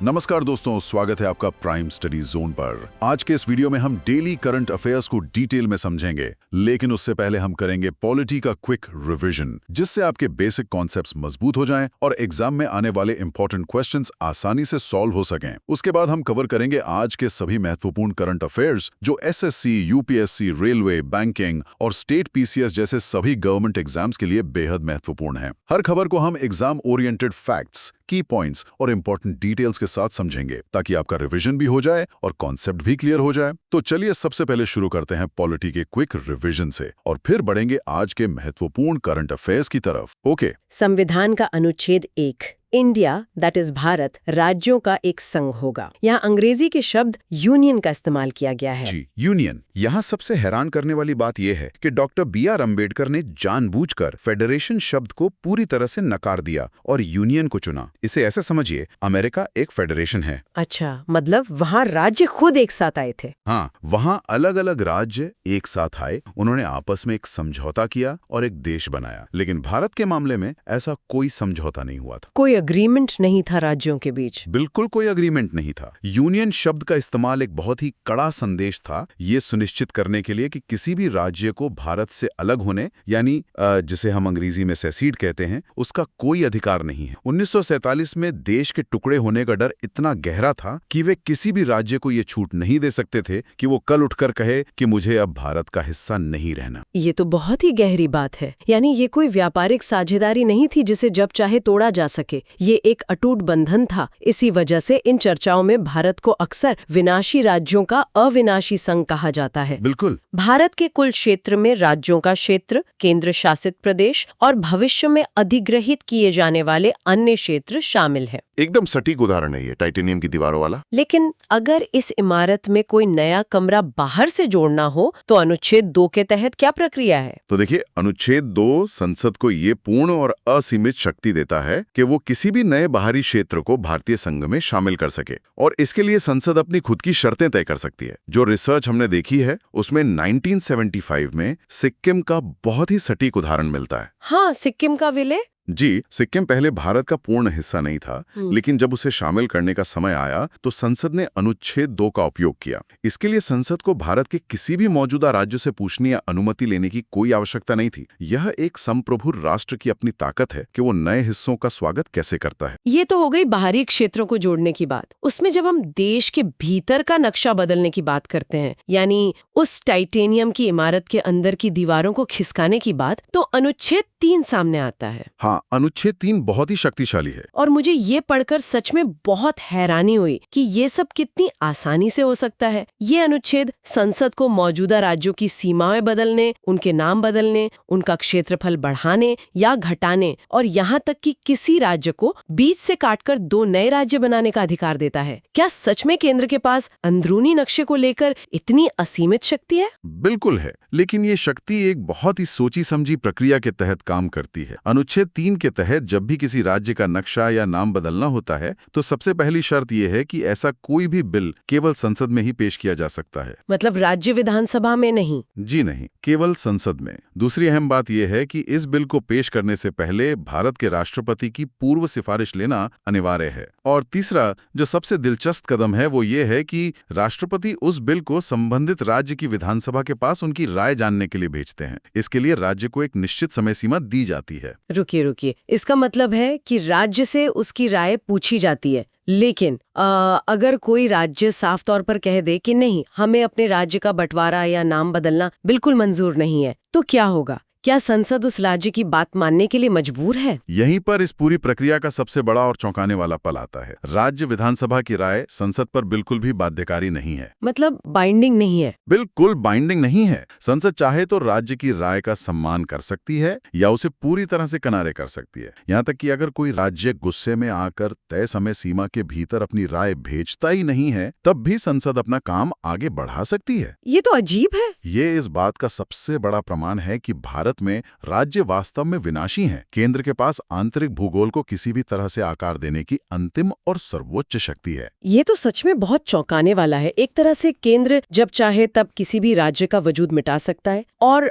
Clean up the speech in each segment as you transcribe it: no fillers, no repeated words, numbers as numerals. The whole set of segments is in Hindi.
नमस्कार दोस्तों, स्वागत है आपका प्राइम स्टडी जोन पर। आज के इस वीडियो में हम डेली करंट अफेयर्स को डिटेल में समझेंगे, लेकिन उससे पहले हम करेंगे पॉलिटी का क्विक रिवीजन, जिससे आपके बेसिक कॉन्सेप्ट्स मजबूत हो जाएं और एग्जाम में आने वाले इंपॉर्टेंट क्वेश्चंस आसानी से सॉल्व हो सकें। उसके बाद हम कवर करेंगे आज के सभी महत्वपूर्ण करंट अफेयर्स जो एसएससी, यूपीएससी, रेलवे, बैंकिंग और स्टेट पीसीएस जैसे सभी गवर्नमेंट एग्जाम्स के लिए बेहद महत्वपूर्ण है। हर खबर को हम एग्जाम ओरिएंटेड फैक्ट्स, की पॉइंट्स और इंपॉर्टेंट डिटेल्स के साथ समझेंगे, ताकि आपका रिवीजन भी हो जाए और कॉन्सेप्ट भी क्लियर हो जाए। तो चलिए सबसे पहले शुरू करते हैं पॉलिटी के क्विक रिवीजन से और फिर बढ़ेंगे आज के महत्वपूर्ण करंट अफेयर्स की तरफ। ओके। संविधान का अनुच्छेद 1, इंडिया दैट इज भारत राज्यों का एक संघ होगा। यहाँ अंग्रेजी के शब्द यूनियन का इस्तेमाल किया गया है। जी, यूनियन। यहाँ सबसे हैरान करने वाली बात यह है कि डॉक्टर B.R. अम्बेडकर ने जानबूझकर फेडरेशन शब्द को पूरी तरह से नकार दिया और यूनियन को चुना। इसे ऐसे समझिए, अमेरिका एक फेडरेशन है। अच्छा, मतलब वहाँ राज्य खुद एक साथ आए थे। हाँ, वहाँ अलग अलग राज्य एक साथ आए, उन्होंने आपस में एक समझौता किया और एक देश बनाया। लेकिन भारत के मामले में ऐसा कोई समझौता नहीं हुआ था। कोई अग्रीमेंट नहीं था राज्यों के बीच। बिल्कुल कोई अग्रीमेंट नहीं था। यूनियन शब्द का इस्तेमाल एक बहुत ही कड़ा संदेश था, ये सुनिश्चित करने के लिए कि किसी भी राज्य को भारत से अलग होने, यानी जिसे हम अंग्रेजी में सेसीड कहते हैं, उसका कोई अधिकार नहीं है। 1947 में देश के टुकड़े होने का डर इतना गहरा था कि वे किसी भी राज्य को ये छूट नहीं दे सकते थे कि वो कल उठकर कहे कि मुझे अब भारत का हिस्सा नहीं रहना। ये तो बहुत ही गहरी बात है। यानी ये कोई व्यापारिक साझेदारी नहीं थी जिसे जब चाहे तोड़ा जा सके। ये एक अटूट बंधन था। इसी वजह से इन चर्चाओं में भारत को अक्सर विनाशी राज्यों का अविनाशी संघ कहा जाता है। बिल्कुल। भारत के कुल क्षेत्र में राज्यों का क्षेत्र, केंद्र शासित प्रदेश और भविष्य में अधिग्रहित किए जाने वाले अन्य क्षेत्र शामिल हैं। एकदम सटीक उदाहरण है ये, टाइटेनियम की दीवारों वाला। लेकिन अगर इस इमारत में कोई नया कमरा बाहर से जोड़ना हो तो अनुच्छेद 2 के तहत क्या प्रक्रिया है? तो देखिए, अनुच्छेद 2 संसद को ये पूर्ण और असीमित शक्ति देता है कि वो किसी भी नए बाहरी क्षेत्र को भारतीय संघ में शामिल कर सके, और इसके लिए संसद अपनी खुद की शर्तें तय कर सकती है। जो रिसर्च हमने देखी है उसमें 1975 में सिक्किम का बहुत ही सटीक उदाहरण मिलता है। हाँ, सिक्किम का विलय। जी, सिक्किम पहले भारत का पूर्ण हिस्सा नहीं था, लेकिन जब उसे शामिल करने का समय आया तो संसद ने अनुच्छेद 2 का उपयोग किया। इसके लिए संसद को भारत के किसी भी मौजूदा राज्य से पूछने या अनुमति लेने की कोई आवश्यकता नहीं थी। यह एक संप्रभु राष्ट्र की अपनी ताकत है कि वो नए हिस्सों का स्वागत कैसे करता है। ये तो हो गई बाहरी क्षेत्रों को जोड़ने की बात। उसमें जब हम देश के भीतर का नक्शा बदलने की बात करते हैं, यानी उस टाइटेनियम की इमारत के अंदर की दीवारों को खिसकाने की बात, तो अनुच्छेद 3 सामने आता है। हाँ, अनुच्छेद 3 बहुत ही शक्तिशाली है। और मुझे ये पढ़कर सच में बहुत हैरानी हुई कि ये सब कितनी आसानी से हो सकता है। ये अनुच्छेद संसद को मौजूदा राज्यों की सीमाएं बदलने, उनके नाम बदलने, उनका क्षेत्रफल बढ़ाने या घटाने और यहाँ तक कि किसी राज्य को बीच से काटकर 2 नए राज्य बनाने का अधिकार देता है। क्या सच में केंद्र के पास अंदरूनी नक्शे को लेकर इतनी असीमित शक्ति है? बिल्कुल है, लेकिन ये शक्ति एक बहुत ही सोची समझी प्रक्रिया के तहत काम करती है। अनुच्छेद 3 के तहत जब भी किसी राज्य का नक्शा या नाम बदलना होता है तो सबसे पहली शर्त यह है कि ऐसा कोई भी बिल केवल संसद में ही पेश किया जा सकता है। मतलब राज्य विधानसभा में नहीं? जी नहीं, केवल संसद में। दूसरी अहम बात यह है कि इस बिल को पेश करने से पहले भारत के राष्ट्रपति की पूर्व सिफारिश लेना अनिवार्य है। और तीसरा जो सबसे दिलचस्प कदम है वो ये है कि राष्ट्रपति उस बिल को संबंधित राज्य की विधानसभा के पास उनकी राय जानने के लिए भेजते हैं। इसके लिए राज्य को एक निश्चित समय सीमा दी जाती है। रुकिए, इसका मतलब है कि राज्य से उसकी राय पूछी जाती है। लेकिन अगर कोई राज्य साफ तौर पर कह दे कि नहीं, हमें अपने राज्य का बंटवारा या नाम बदलना बिल्कुल मंजूर नहीं है, तो क्या होगा? क्या संसद उस राज्य की बात मानने के लिए मजबूर है? यहीं पर इस पूरी प्रक्रिया का सबसे बड़ा और चौंकाने वाला पल आता है। राज्य विधानसभा की राय संसद पर बिल्कुल भी बाध्यकारी नहीं है। मतलब बाइंडिंग नहीं है? बिल्कुल बाइंडिंग नहीं है। संसद चाहे तो राज्य की राय का सम्मान कर सकती है या उसे पूरी तरह से किनारे कर सकती है। यहाँ तक कि अगर कोई राज्य गुस्से में आकर तय समय सीमा के भीतर अपनी राय भेजता ही नहीं है, तब भी संसद अपना काम आगे बढ़ा सकती है। ये तो अजीब है। ये इस बात का सबसे बड़ा प्रमाण है कि भारत भारत में राज्य वास्तव में विनाशी हैं। केंद्र के पास आंतरिक भूगोल को किसी भी तरह से आकार देने की अंतिम और सर्वोच्च शक्ति है। ये तो सच में बहुत चौंकाने वाला है। एक तरह से केंद्र जब चाहे तब किसी भी राज्य का वजूद मिटा सकता है। और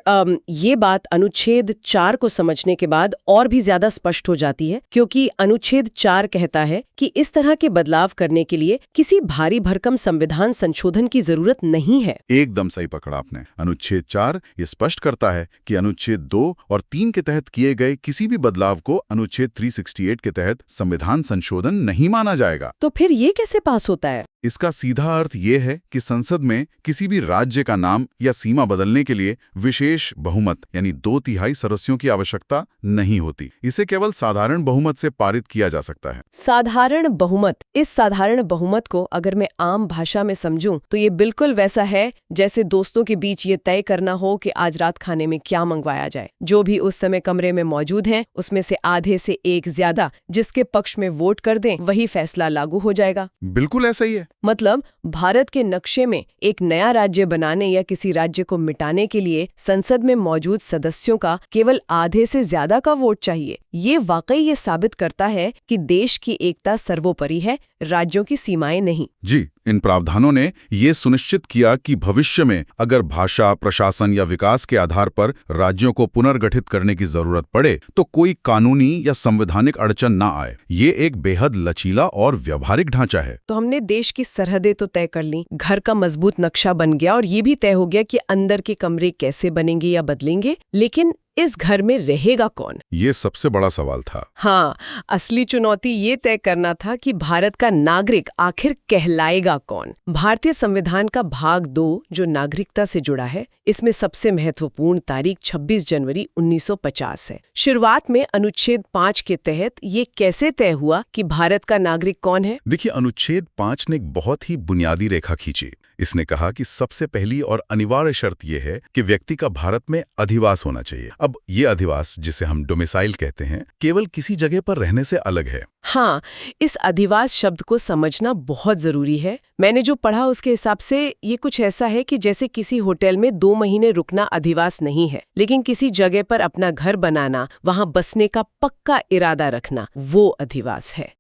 ये बात अनुच्छेद 4 को समझने के बाद और भी ज्यादा स्पष्ट हो जाती है, क्योंकि अनुच्छेद 4 कहता है कि इस तरह के बदलाव करने के लिए किसी भारी भरकम संविधान संशोधन की जरूरत नहीं है। एकदम सही पकड़ा आपने। अनुच्छेद 4 ये स्पष्ट करता है कि अनुच्छेद 2 और 3 के तहत किए गए किसी भी बदलाव को अनुच्छेद 368 के तहत संविधान संशोधन नहीं माना जाएगा। तो फिर ये कैसे पास होता है? इसका सीधा अर्थ ये है कि संसद में किसी भी राज्य का नाम या सीमा बदलने के लिए विशेष बहुमत यानी 2/3 सदस्यों की आवश्यकता नहीं होती। इसे केवल साधारण बहुमत से पारित किया जा सकता है। साधारण बहुमत। इस साधारण बहुमत को अगर मैं आम भाषा में समझूं तो ये बिल्कुल वैसा है जैसे दोस्तों के बीच ये तय करना हो कि आज रात खाने में क्या मंगवाया जाए। जो भी उस समय कमरे में मौजूद हैं, उसमें से आधे से एक ज्यादा जिसके पक्ष में वोट कर दें, वही फैसला लागू हो जाएगा। बिल्कुल ऐसा ही है। मतलब भारत के नक्शे में एक नया राज्य बनाने या किसी राज्य को मिटाने के लिए संसद में मौजूद सदस्यों का केवल आधे से ज्यादा का वोट चाहिए। ये वाकई ये साबित करता है कि देश की एकता सर्वोपरि है, राज्यों की सीमाएं नहीं। जी, इन प्रावधानों ने ये सुनिश्चित किया कि भविष्य में अगर भाषा, प्रशासन या विकास के आधार पर राज्यों को पुनर्गठित करने की जरूरत पड़े तो कोई कानूनी या संवैधानिक अड़चन ना आए। ये एक बेहद लचीला और व्यवहारिक ढांचा है। तो हमने देश की सरहदें तो तय कर ली, घर का मजबूत नक्शा बन गया और ये भी तय हो गया कि अंदर के कमरे कैसे बनेंगे या बदलेंगे, लेकिन इस घर में रहेगा कौन? ये सबसे बड़ा सवाल था। हाँ, असली चुनौती ये तय करना था कि भारत का नागरिक आखिर कहलाएगा कौन। भारतीय संविधान का भाग 2 जो नागरिकता से जुड़ा है, इसमें सबसे महत्वपूर्ण तारीख 26 जनवरी 1950 है। शुरुआत में अनुच्छेद 5 के तहत ये कैसे तय हुआ कि भारत का नागरिक कौन है? देखिए, अनुच्छेद 5 ने एक बहुत ही बुनियादी रेखा खींची। इसने कहा कि सबसे पहली और अनिवार्य शर्त यह है कि व्यक्ति का भारत में अधिवास होना चाहिए। अब ये अधिवास, जिसे हम डोमिसाइल कहते हैं, केवल किसी जगह पर रहने से अलग है। हाँ, इस अधिवास शब्द को समझना बहुत जरूरी है। मैंने जो पढ़ा उसके हिसाब से ये कुछ ऐसा है कि जैसे किसी होटल में 2 महीने रुकना अधिवास नहीं है, लेकिन किसी जगह पर अपना घर बनाना, वहाँ बसने का पक्का इरादा रखना, वो अधिवास है।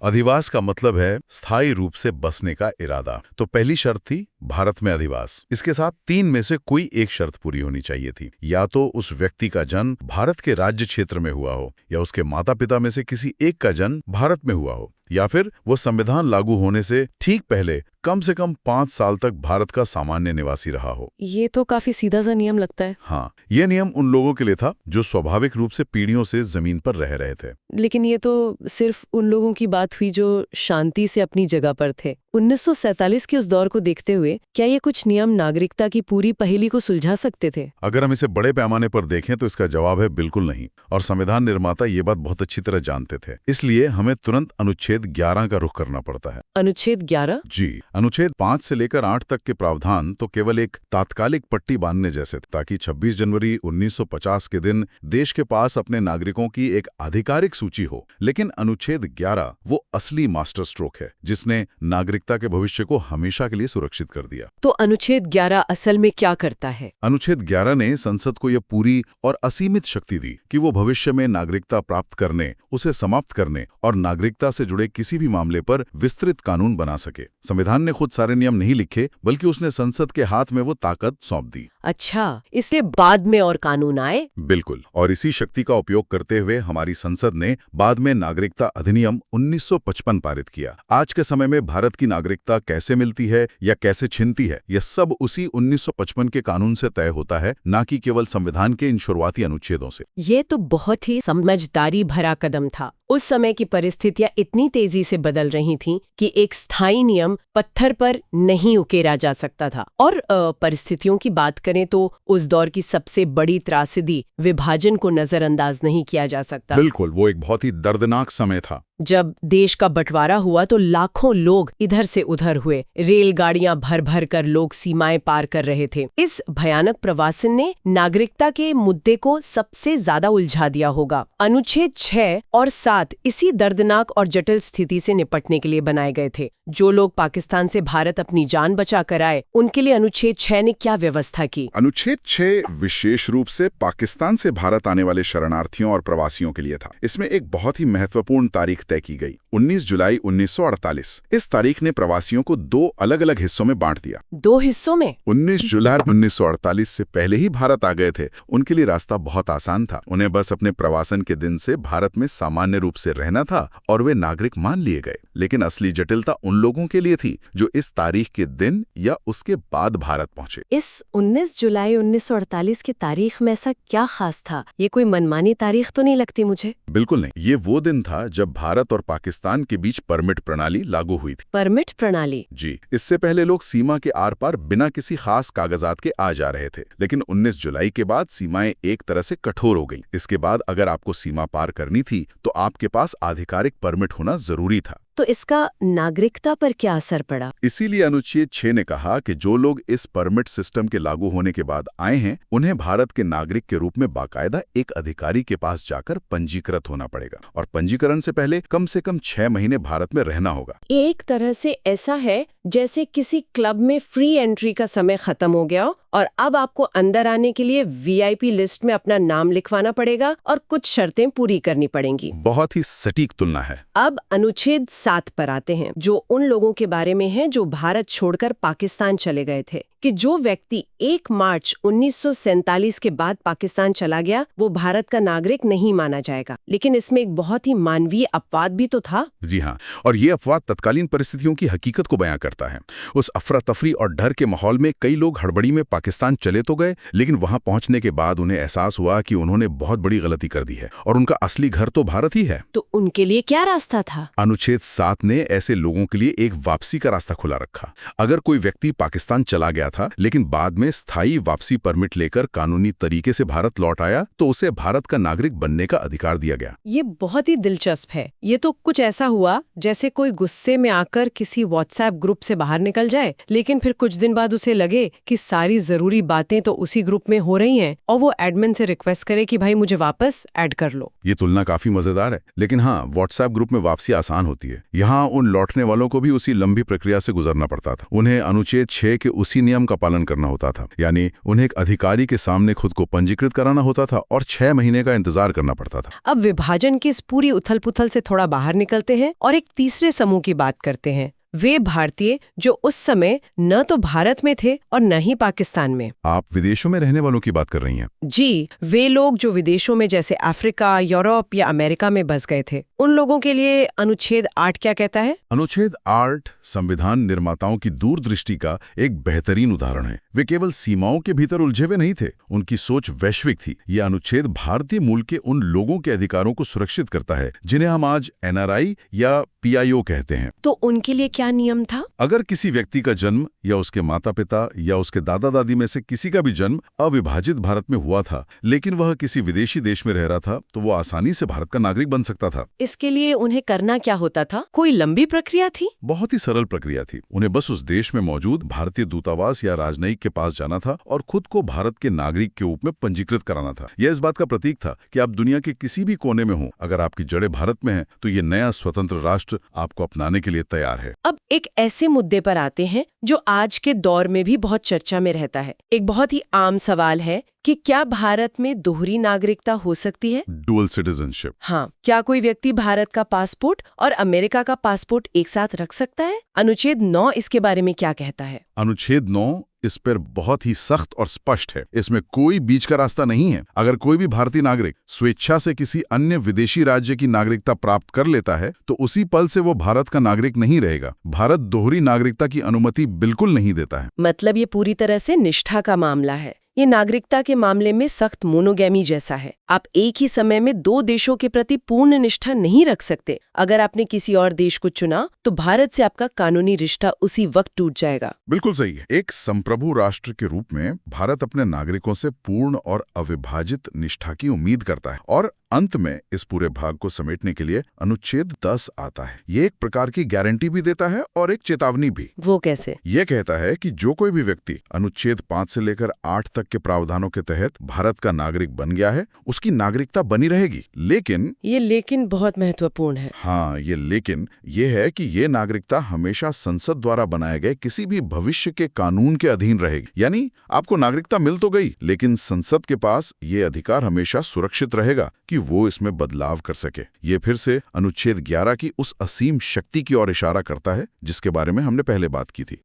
अधिवास का मतलब है स्थायी रूप से बसने का इरादा। तो पहली शर्त थी भारत में अधिवास। इसके साथ 3 में से कोई एक शर्त पूरी होनी चाहिए थी। या तो उस व्यक्ति का जन्म भारत के राज्य क्षेत्र में हुआ हो, या उसके माता पिता में से किसी एक का जन्म भारत में हुआ हो, या फिर वो संविधान लागू होने से ठीक पहले कम से कम 5 साल तक भारत का सामान्य निवासी रहा हो। ये तो काफी सीधा सा नियम लगता है। हाँ, ये नियम उन लोगों के लिए था जो स्वाभाविक रूप से पीढ़ियों से जमीन पर रह रहे थे। लेकिन ये तो सिर्फ उन लोगों की बात हुई जो शांति से अपनी जगह पर थे। 1947 के उस दौर को देखते हुए क्या ये कुछ नियम नागरिकता की पूरी पहेली को सुलझा सकते थे? अगर हम इसे बड़े पैमाने पर देखें तो इसका जवाब है बिल्कुल नहीं। और संविधान निर्माता ये बात बहुत अच्छी तरह जानते थे। इसलिए हमें तुरंत अनुच्छेद 11 का रुख करना पड़ता है। अनुच्छेद 11? जी, अनुच्छेद 5 से लेकर 8 तक के प्रावधान तो केवल एक तात्कालिक पट्टी बांधने जैसे थे, ताकि 26 जनवरी 1950 के दिन देश के पास अपने नागरिकों की एक आधिकारिक सूची हो। लेकिन अनुच्छेद 11 वो असली मास्टर स्ट्रोक है जिसने नागरिकता के भविष्य को हमेशा के लिए सुरक्षित कर दिया। तो अनुच्छेद 11 असल में क्या करता है? अनुच्छेद 11 ने संसद को यह पूरी और असीमित शक्ति दी कि वो भविष्य में नागरिकता प्राप्त करने, उसे समाप्त करने और नागरिकता से जुड़े किसी भी मामले पर विस्तृत कानून बना सके। संविधान ने खुद सारे नियम नहीं लिखे, बल्कि उसने संसद के हाथ में वो ताकत सौंप दी। अच्छा, इसलिए बाद में और कानून आए? बिल्कुल, और इसी शक्ति का उपयोग करते हुए हमारी संसद ने बाद में नागरिकता अधिनियम 1955 पारित किया। आज के समय में भारत की नागरिकता कैसे मिलती है या कैसे छिनती है, यह सब उसी 1955 के कानून से तय होता है, न कि केवल संविधान के इन शुरुआती अनुच्छेदों से। ये तो बहुत ही समझदारी भरा कदम था। उस समय की परिस्थितियां इतनी तेजी से बदल रही थीं कि एक स्थायी नियम पत्थर पर नहीं उकेरा जा सकता था। और परिस्थितियों की बात करें तो उस दौर की सबसे बड़ी त्रासदी विभाजन को नजरअंदाज नहीं किया जा सकता। बिल्कुल, वो एक बहुत ही दर्दनाक समय था। जब देश का बंटवारा हुआ तो लाखों लोग इधर से उधर हुए, रेलगाड़ियां भर भर कर लोग सीमाएं पार कर रहे थे। इस भयानक प्रवासन ने नागरिकता के मुद्दे को सबसे ज्यादा उलझा दिया होगा। अनुच्छेद 6 और 7 इसी दर्दनाक और जटिल स्थिति से निपटने के लिए बनाए गए थे। जो लोग पाकिस्तान से भारत अपनी जान बचा कर आए, उनके लिए अनुच्छेद 6 ने क्या व्यवस्था की? अनुच्छेद 6 विशेष रूप से पाकिस्तान से भारत आने वाले शरणार्थियों और प्रवासियों के लिए था। इसमें एक बहुत ही महत्वपूर्ण तारीख तय की गई, 19 जुलाई 1948। इस तारीख ने प्रवासियों को 2 अलग-अलग हिस्सों में बांट दिया। 2 हिस्सों में? 19 जुलाई 1948 से पहले ही भारत आ गए थे, उनके लिए रास्ता बहुत आसान था। उन्हें बस अपने प्रवासन के दिन से भारत में सामान्य रूप से रहना था और वे नागरिक मान लिए गए। लेकिन असली जटिलता उन लोगों के लिए थी जो इस तारीख के दिन या उसके बाद भारत पहुंचे। इस 19 जुलाई 1948 की तारीख में ऐसा क्या खास था? ये कोई मनमानी तारीख तो नहीं लगती मुझे। बिल्कुल नहीं, ये वो दिन था जब भारत और पाकिस्तान के बीच परमिट प्रणाली लागू हुई थी। परमिट प्रणाली? जी, इससे पहले लोग सीमा के आर पार बिना किसी खास कागजात के आ जा रहे थे, लेकिन 19 जुलाई के बाद सीमाएं एक तरह से कठोर हो गईं। इसके बाद अगर आपको सीमा पार करनी थी तो आपके पास आधिकारिक परमिट होना जरूरी था। तो इसका नागरिकता पर क्या असर पड़ा? इसीलिए अनुच्छेद 6 ने कहा कि जो लोग इस परमिट सिस्टम के लागू होने के बाद आए हैं, उन्हें भारत के नागरिक के रूप में बाकायदा एक अधिकारी के पास जाकर पंजीकृत होना पड़ेगा और पंजीकरण से पहले कम से कम 6 महीने भारत में रहना होगा। एक तरह से ऐसा है जैसे किसी क्लब में फ्री एंट्री का समय खत्म हो गया और अब आपको अंदर आने के लिए वीआईपी लिस्ट में अपना नाम लिखवाना पड़ेगा और कुछ शर्तें पूरी करनी पड़ेंगी। बहुत ही सटीक तुलना है। अब अनुच्छेद 7 पर आते हैं, जो उन लोगों के बारे में है जो भारत छोड़कर पाकिस्तान चले गए थे, कि जो व्यक्ति 1 मार्च 1947 के बाद पाकिस्तान चला गया वो भारत का नागरिक नहीं माना जाएगा। लेकिन इसमें एक बहुत ही मानवीय अपवाद भी तो था। जी हाँ, और ये अपवाद तत्कालीन परिस्थितियों की हकीकत को बयां करता है। उस अफरा तफरी और डर के माहौल में कई लोग हड़बड़ी में पाकिस्तान चले तो गए, लेकिन वहां पहुंचने के बाद उन्हें एहसास हुआ कि उन्होंने बहुत बड़ी गलती कर दी है और उनका असली घर तो भारत ही है। तो उनके लिए क्या रास्ता था? अनुच्छेद 7 ने ऐसे लोगों के लिए एक वापसी का रास्ता खुला रखा। अगर कोई व्यक्ति पाकिस्तान चला गया था लेकिन बाद में स्थायी वापसी परमिट लेकर कानूनी तरीके से भारत लौट आया तो उसे भारत का नागरिक बनने का अधिकार दिया गया। ये बहुत ही दिलचस्प है। ये तो कुछ ऐसा हुआ जैसे कोई गुस्से में आकर किसी व्हाट्सएप ग्रुप से बाहर निकल जाए, लेकिन फिर कुछ दिन बाद उसे लगे कि सारी जरूरी बातें तो उसी ग्रुप में हो रही हैं और वो एडमिन से रिक्वेस्ट करे कि भाई मुझे वापस ऐड कर लो। ये तुलना काफी मजेदार है, लेकिन हाँ, व्हाट्सएप ग्रुप में वापसी आसान होती है। यहाँ उन लौटने वालों को भी उसी लंबी प्रक्रिया से गुजरना पड़ता था। उन्हें अनुच्छेद 6 के उसी नियम का पालन करना होता था, यानी उन्हें एक अधिकारी के सामने खुद को पंजीकृत कराना होता था और 6 महीने का इंतजार करना पड़ता था। अब विभाजन की इस पूरी उथल पुथल से थोड़ा बाहर निकलते हैं और एक तीसरे समूह की बात करते हैं। वे भारतीय जो उस समय न तो भारत में थे और न ही पाकिस्तान में। आप विदेशों में रहने वालों की बात कर रही हैं? जी, वे लोग जो विदेशों में जैसे अफ्रीका, यूरोप या अमेरिका में बस गए थे, उन लोगों के लिए अनुच्छेद 8 क्या कहता है? अनुच्छेद 8 संविधान निर्माताओं की दूरदृष्टि का एक बेहतरीन उदाहरण है। वे केवल सीमाओं के भीतर उलझे हुए नहीं थे, उनकी सोच वैश्विक थी। यह अनुच्छेद भारतीय मूल के उन लोगों के अधिकारों को सुरक्षित करता है जिन्हें हम आज एनआरआई या पीआईओ कहते हैं। तो उनके लिए क्या नियम था? अगर किसी व्यक्ति का जन्म या उसके माता पिता या उसके दादा दादी में से किसी का भी जन्म अविभाजित भारत में हुआ था, लेकिन वह किसी विदेशी देश में रह रहा था, तो वो आसानी से भारत का नागरिक बन सकता था। इसके लिए उन्हें करना क्या होता था? कोई लंबी प्रक्रिया थी? बहुत ही सरल प्रक्रिया थी। उन्हें बस उस देश में मौजूद भारतीय दूतावास या राजनयिक के पास जाना था और खुद को भारत के नागरिक के रूप में पंजीकृत कराना था। यह इस बात का प्रतीक था कि आप दुनिया के किसी भी कोने में हो, अगर आपकी जड़ें भारत में हैं, तो ये नया स्वतंत्र राष्ट्र आपको अपनाने के लिए तैयार है। अब एक ऐसे मुद्दे पर आते हैं जो आज के दौर में भी बहुत चर्चा में रहता है। एक बहुत ही आम सवाल है कि क्या भारत में दोहरी नागरिकता हो सकती है? Dual citizenship. हाँ, क्या कोई व्यक्ति भारत का पासपोर्ट और अमेरिका का पासपोर्ट एक साथ रख सकता है? अनुच्छेद 9 इसके बारे में क्या कहता है? अनुच्छेद 9 इस पर बहुत ही सख्त और स्पष्ट है। इसमें कोई बीच का रास्ता नहीं है। अगर कोई भी भारतीय नागरिक स्वेच्छा से किसी अन्य विदेशी राज्य की नागरिकता प्राप्त कर लेता है तो उसी पल से वो भारत का नागरिक नहीं रहेगा। भारत दोहरी नागरिकता की अनुमति बिल्कुल नहीं देता है। मतलब ये पूरी तरह से निष्ठा का मामला है। ये नागरिकता के मामले में सख्त मोनोगैमी जैसा है। आप एक ही समय में 2 देशों के प्रति पूर्ण निष्ठा नहीं रख सकते। अगर आपने किसी और देश को चुना तो भारत से आपका कानूनी रिश्ता उसी वक्त टूट जाएगा। बिल्कुल सही है। एक संप्रभु राष्ट्र के रूप में भारत अपने नागरिकों से पूर्ण और अविभाजित निष्ठा की उम्मीद करता है और अंत में इस पूरे भाग को समेटने के लिए अनुच्छेद 10 आता है। ये एक प्रकार की गारंटी भी देता है और एक चेतावनी भी। वो कैसे? ये कहता है कि जो कोई भी व्यक्ति अनुच्छेद 5 से लेकर 8 तक के प्रावधानों के तहत भारत का नागरिक बन गया है, उसकी नागरिकता बनी रहेगी। लेकिन ये लेकिन बहुत महत्वपूर्ण है। हाँ, ये लेकिन ये है कि ये नागरिकता हमेशा संसद द्वारा बनाए गए किसी भी भविष्य के कानून के अधीन रहेगी। यानी आपको नागरिकता मिल तो गई, लेकिन संसद के पास ये अधिकार हमेशा सुरक्षित रहेगा कि वो इसमें बदलाव कर सके। ये फिर से अनुच्छेद 11 की उस असीम शक्ति की ओर इशारा करता है जिसके बारे में हमने पहले बात की थी।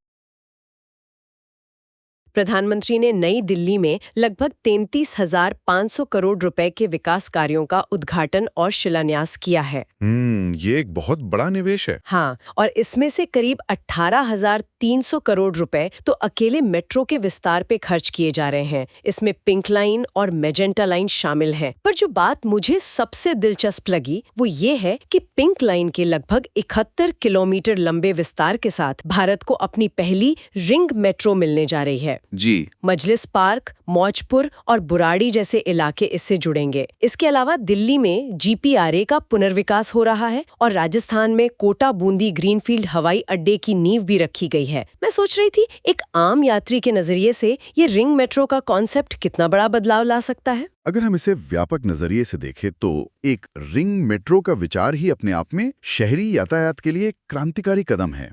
प्रधानमंत्री ने नई दिल्ली में लगभग 33,500 करोड़ रुपए के विकास कार्यों का उद्घाटन और शिलान्यास किया है। ये एक बहुत बड़ा निवेश है। हाँ, और इसमें से करीब 18,300 करोड़ रुपए तो अकेले मेट्रो के विस्तार पे खर्च किए जा रहे हैं। इसमें पिंक लाइन और मेजेंटा लाइन शामिल हैं। पर जो बात मुझे सबसे दिलचस्प लगी वो ये है कि पिंक लाइन के लगभग 71 किलोमीटर लंबे विस्तार के साथ भारत को अपनी पहली रिंग मेट्रो मिलने जा रही है। जी। मजलिस पार्क, मौजपुर और बुराड़ी जैसे इलाके इससे जुड़ेंगे। इसके अलावा दिल्ली में GPRA का पुनर्विकास हो रहा है और राजस्थान में कोटा बूंदी ग्रीनफील्ड हवाई अड्डे की नींव भी रखी गई है। मैं सोच रही थी एक आम यात्री के नजरिए से ये रिंग मेट्रो का कॉन्सेप्ट कितना बड़ा बदलाव ला सकता है। अगर हम इसे व्यापक नजरिए से देखें तो एक रिंग मेट्रो का विचार ही अपने आप में शहरी यातायात के लिए क्रांतिकारी कदम है।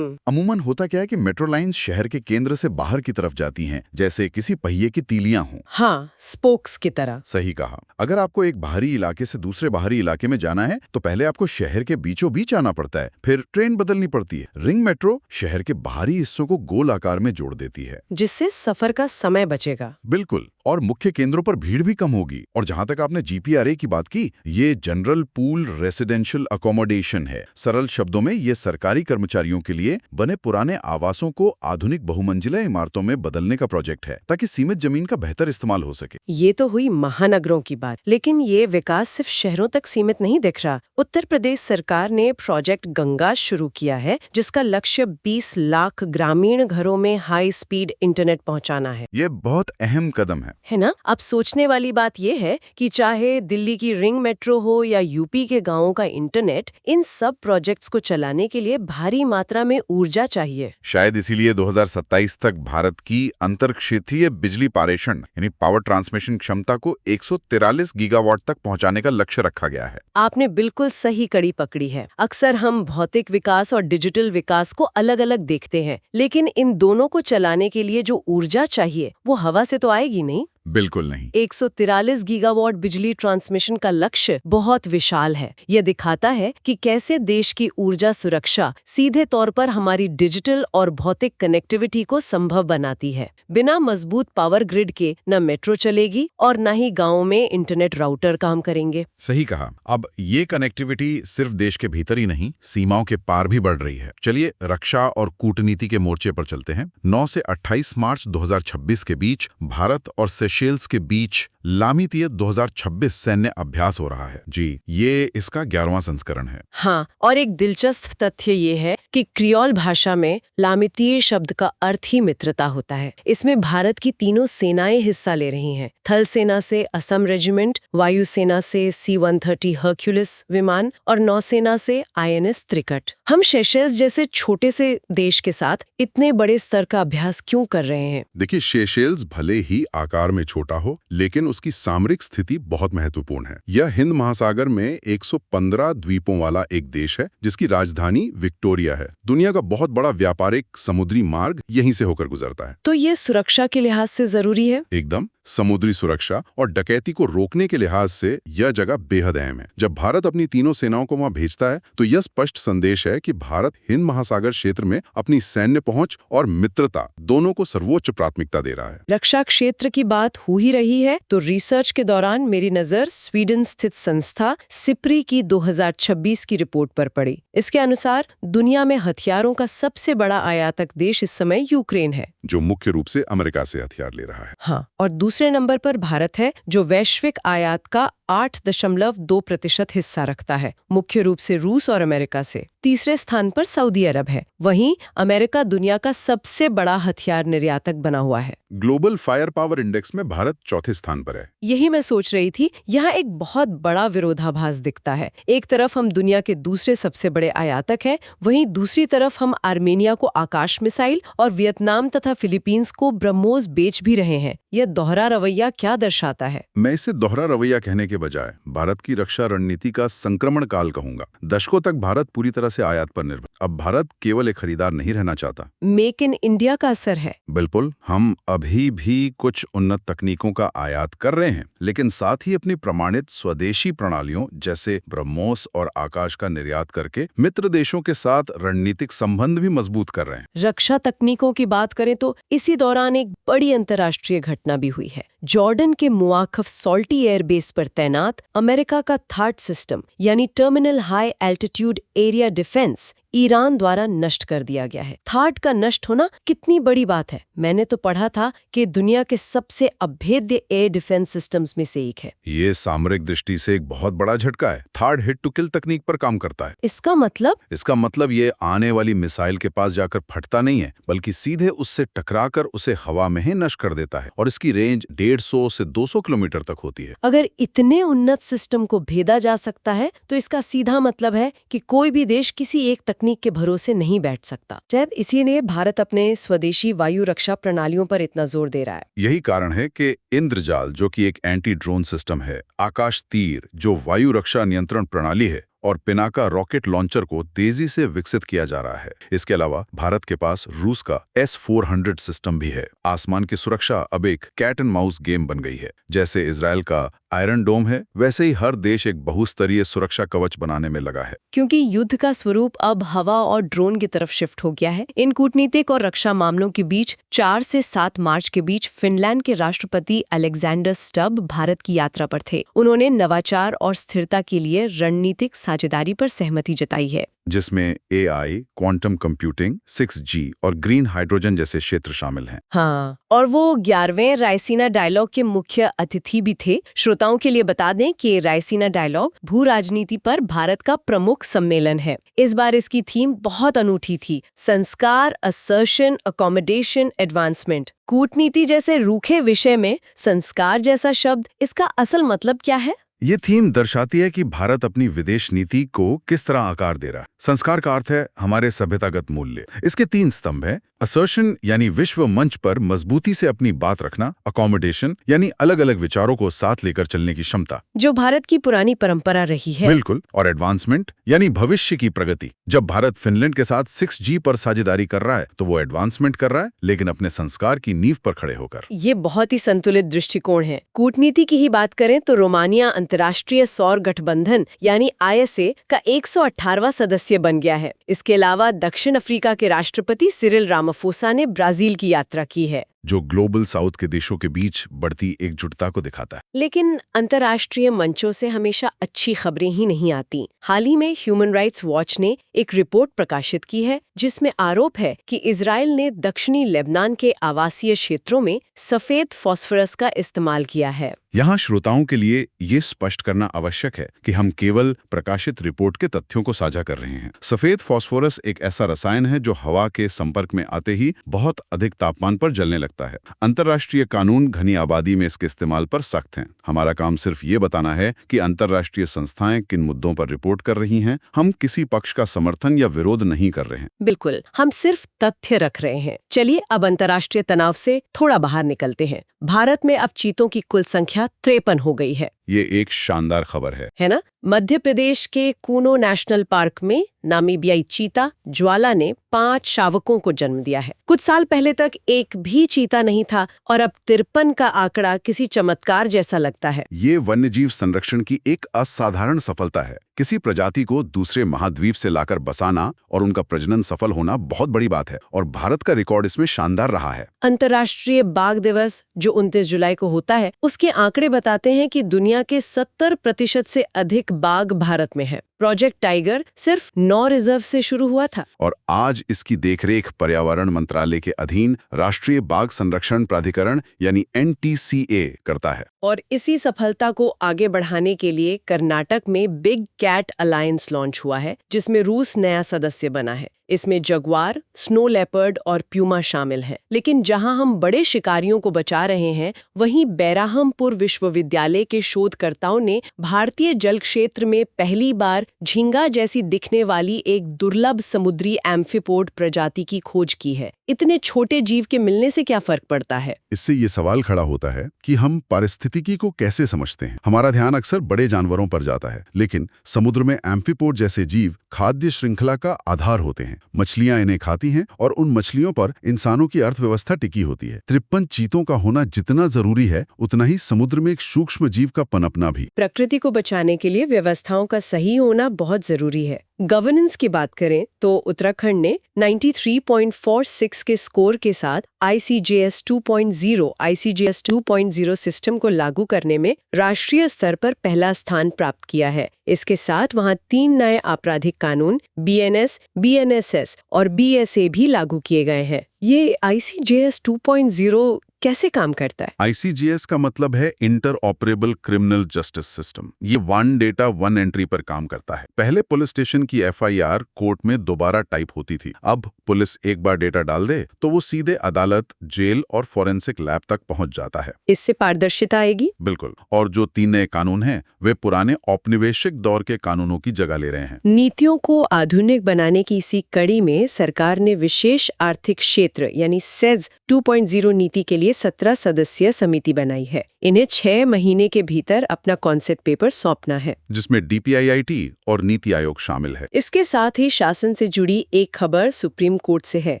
अमूमन होता क्या है कि मेट्रो लाइंस शहर के केंद्र से बाहर की तरफ जाती हैं, जैसे किसी पहिए की तीलियां हों। हाँ, स्पोक्स की तरह। सही कहा। अगर आपको एक बाहरी इलाके से दूसरे बाहरी इलाके में जाना है तो पहले आपको शहर के बीचों बीच आना पड़ता है, फिर ट्रेन बदलनी पड़ती है। रिंग मेट्रो शहर के बाहरी हिस्सों को गोल आकार में जोड़ देती है, जिससे सफर का समय बचेगा। बिल्कुल, और मुख्य केंद्रों पर भीड़ भी कम होगी। और जहां तक आपने GPRA की बात की, ये जनरल पूल रेसिडेंशियल अकोमोडेशन है। सरल शब्दों में ये सरकारी कर्मचारियों के लिए बने पुराने आवासों को आधुनिक बहुमंजिला इमारतों में बदलने का प्रोजेक्ट है, ताकि सीमित जमीन का बेहतर इस्तेमाल हो सके। ये तो हुई महानगरों की बात, लेकिन ये विकास सिर्फ शहरों तक सीमित नहीं दिख रहा। उत्तर प्रदेश सरकार ने प्रोजेक्ट गंगा शुरू किया है, जिसका लक्ष्य 20 लाख ग्रामीण घरों में हाई स्पीड इंटरनेट पहुंचाना है। ये बहुत अहम कदम है ना? अब सोचने वाली बात यह है कि चाहे दिल्ली की रिंग मेट्रो हो या यूपी के गांवों का इंटरनेट, इन सब प्रोजेक्ट्स को चलाने के लिए भारी मात्रा में ऊर्जा चाहिए। शायद इसीलिए 2027 तक भारत की अंतरक्षेत्रीय बिजली पारेषण यानी पावर ट्रांसमिशन क्षमता को 143 गीगावाट तक पहुंचाने का लक्ष्य रखा गया है। आपने बिल्कुल सही कड़ी पकड़ी है। अक्सर हम भौतिक विकास और डिजिटल विकास को अलग अलग देखते हैं, लेकिन इन दोनों को चलाने के लिए जो ऊर्जा चाहिए वो हवा से तो आएगी नहीं। बिल्कुल नहीं। 143 गीगावाट बिजली ट्रांसमिशन का लक्ष्य बहुत विशाल है। यह दिखाता है कि कैसे देश की ऊर्जा सुरक्षा सीधे तौर पर हमारी डिजिटल और भौतिक कनेक्टिविटी को संभव बनाती है। बिना मजबूत पावर ग्रिड के न मेट्रो चलेगी और न ही गाँव में इंटरनेट राउटर काम करेंगे। सही कहा। अब ये कनेक्टिविटी सिर्फ देश के भीतर ही नहीं, सीमाओं के पार भी बढ़ रही है। चलिए रक्षा और कूटनीति के मोर्चे पर चलते हैं। 9 से 28 मार्च 2026 के बीच भारत और सेशेल्स के बीच लामितीय 2026 सैन्य अभ्यास हो रहा है। जी, ये इसका 11वां संस्करण है। हाँ, और एक दिलचस्प तथ्य ये है कि क्रियोल भाषा में लामितीय शब्द का अर्थ ही मित्रता होता है। इसमें भारत की तीनों सेनाएं हिस्सा ले रही हैं। थल सेना से असम रेजिमेंट, वायुसेना से C-130 हर्क्यूलिस विमान और नौसेना से INS त्रिकट। हम सेशेल्स जैसे छोटे से देश के साथ इतने बड़े स्तर का अभ्यास क्यों कर रहे हैं? देखिए, सेशेल्स भले ही आकार में छोटा हो, लेकिन उसकी सामरिक स्थिति बहुत महत्वपूर्ण है। यह हिंद महासागर में 115 द्वीपों वाला एक देश है, जिसकी राजधानी विक्टोरिया है। दुनिया का बहुत बड़ा व्यापारिक समुद्री मार्ग यहीं से होकर गुजरता है। तो ये सुरक्षा के लिहाज से जरूरी है? एकदम। समुद्री सुरक्षा और डकैती को रोकने के लिहाज से यह जगह बेहद अहम है। जब भारत अपनी तीनों सेनाओं को वहां भेजता है तो यह स्पष्ट संदेश है कि भारत हिंद महासागर क्षेत्र में अपनी सैन्य पहुंच और मित्रता दोनों को सर्वोच्च प्राथमिकता दे रहा है। रक्षा क्षेत्र की बात हो ही रही है तो रिसर्च के दौरान मेरी नजर स्वीडन स्थित संस्था सिप्री की 2026 की रिपोर्ट पर पड़ी। इसके अनुसार दुनिया में हथियारों का सबसे बड़ा आयातक देश इस समय यूक्रेन है, जो मुख्य रूप से अमेरिका से हथियार ले रहा है। हाँ, और दूसरे नंबर पर भारत है, जो वैश्विक आयात का 8.2% हिस्सा रखता है, मुख्य रूप से रूस और अमेरिका से। तीसरे स्थान पर सऊदी अरब है। वहीं अमेरिका दुनिया का सबसे बड़ा हथियार निर्यातक बना हुआ है। ग्लोबल फायर पावर इंडेक्स में भारत चौथे स्थान पर है। यही मैं सोच रही थी, यहाँ एक बहुत बड़ा विरोधाभास दिखता है। एक तरफ हम दुनिया के दूसरे सबसे बड़े आयातक हैं, वहीं दूसरी तरफ हम आर्मेनिया को आकाश मिसाइल और वियतनाम तथा फिलीपींस को ब्रह्मोस बेच भी रहे हैं। यह दोहरा रवैया क्या दर्शाता है? मैं इसे दोहरा रवैया कहने के बजाय भारत की रक्षा रणनीति का संक्रमण काल कहूंगा। दशकों तक भारत पूरी तरह से आयात पर निर्भर। अब भारत केवल एक खरीदार नहीं रहना चाहता। मेक इन इंडिया का असर है। बिल्कुल, हम अभी भी कुछ उन्नत तकनीकों का आयात कर रहे हैं, लेकिन साथ ही अपनी प्रमाणित स्वदेशी प्रणालियों जैसे ब्रह्मोस और आकाश का निर्यात करके मित्र देशों के साथ रणनीतिक संबंध भी मजबूत कर रहे हैं। रक्षा तकनीकों की बात करें तो इसी दौरान एक बड़ी अंतर्राष्ट्रीय घटना भी हुई है। जॉर्डन के मुआखफ सॉल्टी एयरबेस पर तैनात अमेरिका का थार्ड सिस्टम यानी terminal high altitude area defence Iran द्वारा नष्ट कर दिया गया है। थार्ड का नष्ट होना कितनी बड़ी बात है। मैंने तो पढ़ा था कि दुनिया के सबसे अभेद्य एयर डिफेंस सिस्टम्स में से एक है। ये सामरिक दृष्टि से एक बहुत बड़ा झटका है। थार्ड हिट टू किल तकनीक पर काम करता है। इसका मतलब ये आने वाली मिसाइल के पास जाकर फटता नहीं है, बल्कि सीधे उससे टकराकर उसे हवा में ही नष्ट कर देता है, और इसकी रेंज 150 से 200 किलोमीटर तक होती है। अगर इतने उन्नत सिस्टम को भेदा जा सकता है तो इसका सीधा मतलब है कि कोई भी देश किसी एक तकनीक के भरोसे नहीं बैठ सकता। शायद इसीलिए भारत अपने स्वदेशी वायु रक्षा प्रणालियों पर इतना जोर दे रहा है। यही कारण है कि इंद्रजाल, जो कि एक एंटी ड्रोन सिस्टम है, आकाश तीर, जो वायु रक्षा नियंत्रण प्रणाली है, और पिनाका रॉकेट लॉन्चर को तेजी से विकसित किया जा रहा है। इसके अलावा भारत के पास रूस का S-400 सिस्टम भी है। आसमान की सुरक्षा अब एक कैट एंड माउस गेम बन गई है। जैसे इजरायल का आयरन डोम है, वैसे ही हर देश एक बहुस्तरीय सुरक्षा कवच बनाने में लगा है। क्योंकि युद्ध का स्वरूप अब हवा और ड्रोन की तरफ शिफ्ट हो गया है। इन कूटनीतिक और रक्षा मामलों के बीच 4 से 7 मार्च के बीच फिनलैंड के राष्ट्रपति अलेक्जेंडर स्टब भारत की यात्रा पर थे। उन्होंने नवाचार और स्थिरता के लिए रणनीतिक साझेदारी पर सहमति जताई है, जिसमें AI, क्वांटम कंप्यूटिंग, 6G और ग्रीन हाइड्रोजन जैसे क्षेत्र शामिल हैं। हाँ, और वो 11वें रायसीना डायलॉग के मुख्य अतिथि भी थे। श्रोताओं के लिए बता दें कि रायसीना डायलॉग भू राजनीति पर भारत का प्रमुख सम्मेलन है। इस बार इसकी थीम बहुत अनूठी थी, संस्कार, असर्शन, अकोमोडेशन, एडवांसमेंट। कूटनीति जैसे रूखे विषय में संस्कार जैसा शब्द, इसका असल मतलब क्या है? ये थीम दर्शाती है कि भारत अपनी विदेश नीति को किस तरह आकार दे रहा है। संस्कार का अर्थ है हमारे सभ्यतागत मूल्य। इसके 3 स्तंभ हैं। असर्शन यानी विश्व मंच पर मजबूती से अपनी बात रखना, अकोमोडेशन यानी अलग अलग विचारों को साथ लेकर चलने की क्षमता, जो भारत की पुरानी परंपरा रही है। बिल्कुल, और एडवांसमेंट यानी भविष्य की प्रगति। जब भारत फिनलैंड के साथ 6G पर साझेदारी कर रहा है तो वो एडवांसमेंट कर रहा है, लेकिन अपने संस्कार की नींव पर खड़े होकर। ये बहुत ही संतुलित दृष्टिकोण है। कूटनीति की ही बात करें तो रोमानिया अंतर्राष्ट्रीय सौर गठबंधन यानी ISA का 118वां सदस्य बन गया है। इसके अलावा दक्षिण अफ्रीका के राष्ट्रपति सिरिल रामाफोसा ने ब्राजील की यात्रा की है, जो ग्लोबल साउथ के देशों के बीच बढ़ती एकजुटता को दिखाता है। लेकिन अंतर्राष्ट्रीय मंचों से हमेशा अच्छी खबरें ही नहीं आती। हाल ही में ह्यूमन राइट्स वॉच ने एक रिपोर्ट प्रकाशित की है जिसमें आरोप है कि इजराइल ने दक्षिणी लेबनान के आवासीय क्षेत्रों में सफेद फास्फोरस का इस्तेमाल किया है। यहाँ श्रोताओं के लिए ये स्पष्ट करना आवश्यक है कि हम केवल प्रकाशित रिपोर्ट के तथ्यों को साझा कर रहे हैं। सफेद फास्फोरस एक ऐसा रसायन है जो हवा के संपर्क में आते ही बहुत अधिक तापमान पर जलने लगता है। अंतर्राष्ट्रीय कानून घनी आबादी में इसके इस्तेमाल पर सख्त हैं। हमारा काम सिर्फ ये बताना है कि अंतर्राष्ट्रीय संस्थाएं किन मुद्दों पर रिपोर्ट कर रही हैं। हम किसी पक्ष का समर्थन या विरोध नहीं कर रहे हैं। बिल्कुल, हम सिर्फ तथ्य रख रहे हैं। चलिए अब अंतर्राष्ट्रीय तनाव से थोड़ा बाहर निकलते हैं। भारत में अब चीतों की कुल संख्या 53 हो गई है। ये एक शानदार खबर है ना? मध्य प्रदेश के कूनो नेशनल पार्क में नामीबियाई चीता ज्वाला ने 5 शावकों को जन्म दिया है। कुछ साल पहले तक एक भी चीता नहीं था और अब 53 का आंकड़ा किसी चमत्कार जैसा लगता है। ये वन्यजीव संरक्षण की एक असाधारण सफलता है। किसी प्रजाति को दूसरे महाद्वीप से लाकर बसाना और उनका प्रजनन सफल होना बहुत बड़ी बात है, और भारत का रिकॉर्ड रिकॉर्ड इसमें शानदार रहा है। अंतर्राष्ट्रीय बाघ दिवस जो 29 जुलाई को होता है, उसके आंकड़े बताते हैं कि दुनिया के 70% से अधिक बाघ भारत में है। प्रोजेक्ट टाइगर सिर्फ 9 रिजर्व से शुरू हुआ था और आज इसकी देखरेख पर्यावरण मंत्रालय के अधीन राष्ट्रीय बाघ संरक्षण प्राधिकरण यानी NTCA करता है। और इसी सफलता को आगे बढ़ाने के लिए कर्नाटक में बिग कैट अलायंस लॉन्च हुआ है, जिसमें रूस नया सदस्य बना है। इसमें जगुआर, स्नो लेपर्ड और प्यूमा शामिल हैं। लेकिन जहां हम बड़े शिकारियों को बचा रहे हैं, वहीं बेराहमपुर विश्वविद्यालय के शोधकर्ताओं ने भारतीय जल क्षेत्र में पहली बार झींगा जैसी दिखने वाली एक दुर्लभ समुद्री एम्फीपोड प्रजाति की खोज की है। इतने छोटे जीव के मिलने से क्या फर्क पड़ता है? इससे ये सवाल खड़ा होता है कि हम पारिस्थितिकी को कैसे समझते हैं। हमारा ध्यान अक्सर बड़े जानवरों पर जाता है, लेकिन समुद्र में एम्फीपोड जैसे जीव खाद्य श्रृंखला का आधार होते हैं। मछलियां इन्हें खाती हैं और उन मछलियों पर इंसानों की अर्थव्यवस्था टिकी होती है। 53 चीतों का होना जितना जरूरी है, उतना ही समुद्र में एक सूक्ष्म जीव का पनपना भी। प्रकृति को बचाने के लिए व्यवस्थाओं का सही होना बहुत जरूरी है। गवर्नेंस की बात करें तो उत्तराखंड ने 93.46 के स्कोर के साथ ICJS 2.0 सिस्टम को लागू करने में राष्ट्रीय स्तर पर पहला स्थान प्राप्त किया है। इसके साथ वहां 3 नए आपराधिक कानून BNS, BNSS और BSA भी लागू किए गए हैं। ये ICJS 2.0 कैसे काम करता है? ICJS का मतलब है inter operable criminal justice system. ये 1 डेटा 1 एंट्री पर काम करता है। पहले पुलिस स्टेशन की FIR कोर्ट में दोबारा टाइप होती थी। अब पुलिस एक बार डेटा डाल दे तो वो सीधे अदालत, जेल और फॉरेंसिक लैब तक पहुंच जाता है। इससे पारदर्शिता आएगी? बिल्कुल। और जो 3 नए कानून हैं, वे पुराने औपनिवेशिक दौर के कानूनों की जगह ले रहे हैं। नीतियों को आधुनिक बनाने की इसी कड़ी में सरकार ने विशेष आर्थिक क्षेत्र यानी सेज 2.0 नीति के लिए 17 सदस्यीय समिति बनाई है। इन्हें 6 महीने के भीतर अपना कॉन्सेप्ट पेपर सौंपना है, जिसमें DPIIT और नीति आयोग शामिल है। इसके साथ ही शासन से जुड़ी एक खबर सुप्रीम कोर्ट से है।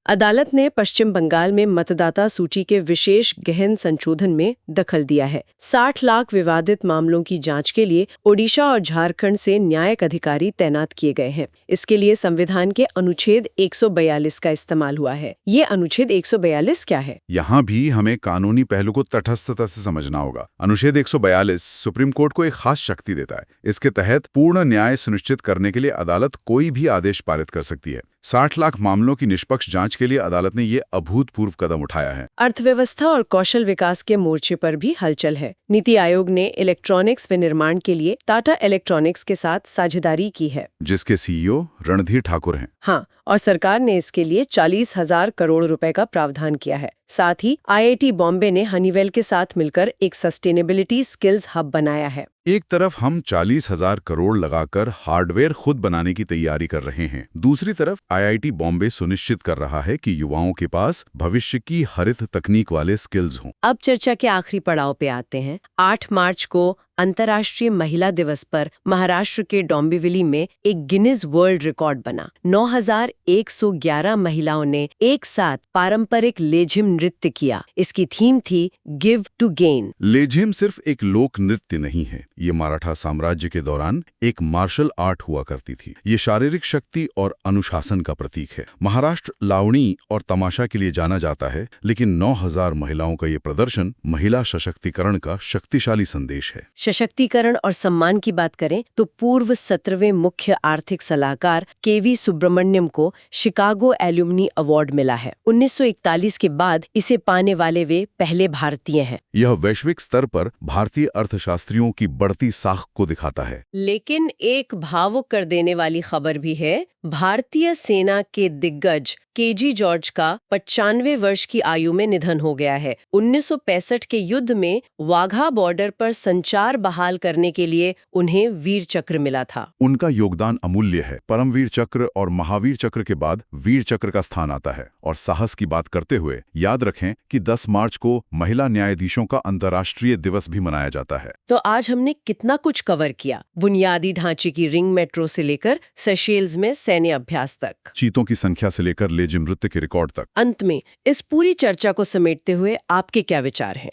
अदालत ने पश्चिम बंगाल में मतदाता सूची के विशेष गहन संशोधन में दखल दिया है। 60 लाख विवादित मामलों की जांच के लिए ओडिशा और झारखंड से न्यायिक अधिकारी तैनात किए गए हैं। इसके लिए संविधान के अनुच्छेद 142 का इस्तेमाल हुआ है। ये अनुच्छेद 142 क्या है? यहाँ भी हमें कानूनी पहलू को तटस्थता से समझना होगा। अनुच्छेद 142 सुप्रीम कोर्ट को एक खास शक्ति देता है। इसके तहत पूर्ण न्याय सुनिश्चित करने के लिए अदालत कोई भी आदेश पारित कर सकती है। 60 लाख मामलों की निष्पक्ष जांच के लिए अदालत ने ये अभूतपूर्व कदम उठाया है। अर्थव्यवस्था और कौशल विकास के मोर्चे पर भी हलचल है। नीति आयोग ने इलेक्ट्रॉनिक्स विनिर्माण के लिए टाटा इलेक्ट्रॉनिक्स के साथ साझेदारी की है, जिसके CEO रणधीर ठाकुर हैं। हाँ, और सरकार ने इसके लिए 40,000 करोड़ रुपए का प्रावधान किया है। साथ ही IIT बॉम्बे ने हनीवेल के साथ मिलकर एक सस्टेनेबिलिटी स्किल्स हब बनाया है। एक तरफ हम 40,000 करोड़ लगाकर हार्डवेयर खुद बनाने की तैयारी कर रहे हैं, दूसरी तरफ IIT बॉम्बे सुनिश्चित कर रहा है कि युवाओं के पास भविष्य की हरित तकनीक वाले स्किल्स हों। अब चर्चा के आखिरी पड़ाव पे आते हैं। 8 मार्च को अंतर्राष्ट्रीय महिला दिवस पर महाराष्ट्र के डोंबिवली में एक गिनीज वर्ल्ड रिकॉर्ड बना। 9,111 महिलाओं ने एक साथ पारंपरिक लेझिम नृत्य किया। इसकी थीम थी गिव टू गेन। लेझिम सिर्फ एक लोक नृत्य नहीं है, ये मराठा साम्राज्य के दौरान एक मार्शल आर्ट हुआ करती थी। ये शारीरिक शक्ति और अनुशासन का प्रतीक है। महाराष्ट्र लावणी और तमाशा के लिए जाना जाता है, लेकिन 9,000 महिलाओं का ये प्रदर्शन महिला सशक्तिकरण का शक्तिशाली संदेश है। सशक्तिकरण और सम्मान की बात करें तो पूर्व 17वें मुख्य आर्थिक सलाहकार KV सुब्रमण्यम को शिकागो एल्यूमनी अवार्ड मिला है। 1941 के बाद इसे पाने वाले वे पहले भारतीय हैं। यह वैश्विक स्तर पर भारतीय अर्थशास्त्रियों की बढ़ती साख को दिखाता है। लेकिन एक भावुक कर देने वाली खबर भी है। भारतीय सेना के दिग्गज KG जॉर्ज का 95 वर्ष की आयु में निधन हो गया है। 1965 के युद्ध में वाघा बॉर्डर पर संचार बहाल करने के लिए उन्हें वीर चक्र मिला था। उनका योगदान अमूल्य है। परमवीर चक्र और महावीर चक्र के बाद वीर चक्र का स्थान आता है। और साहस की बात करते हुए याद रखें कि 10 मार्च को महिला न्यायाधीशों का अंतर्राष्ट्रीय दिवस भी मनाया जाता है। तो आज हमने कितना कुछ कवर किया, बुनियादी ढांचे की रिंग मेट्रो से लेकर सेशेल्स में सैन्य अभ्यास तक, चीतों की संख्या से लेकर लेजिम नृत्य के रिकॉर्ड तक। अंत में इस पूरी चर्चा को समेटते हुए आपके क्या विचार हैं?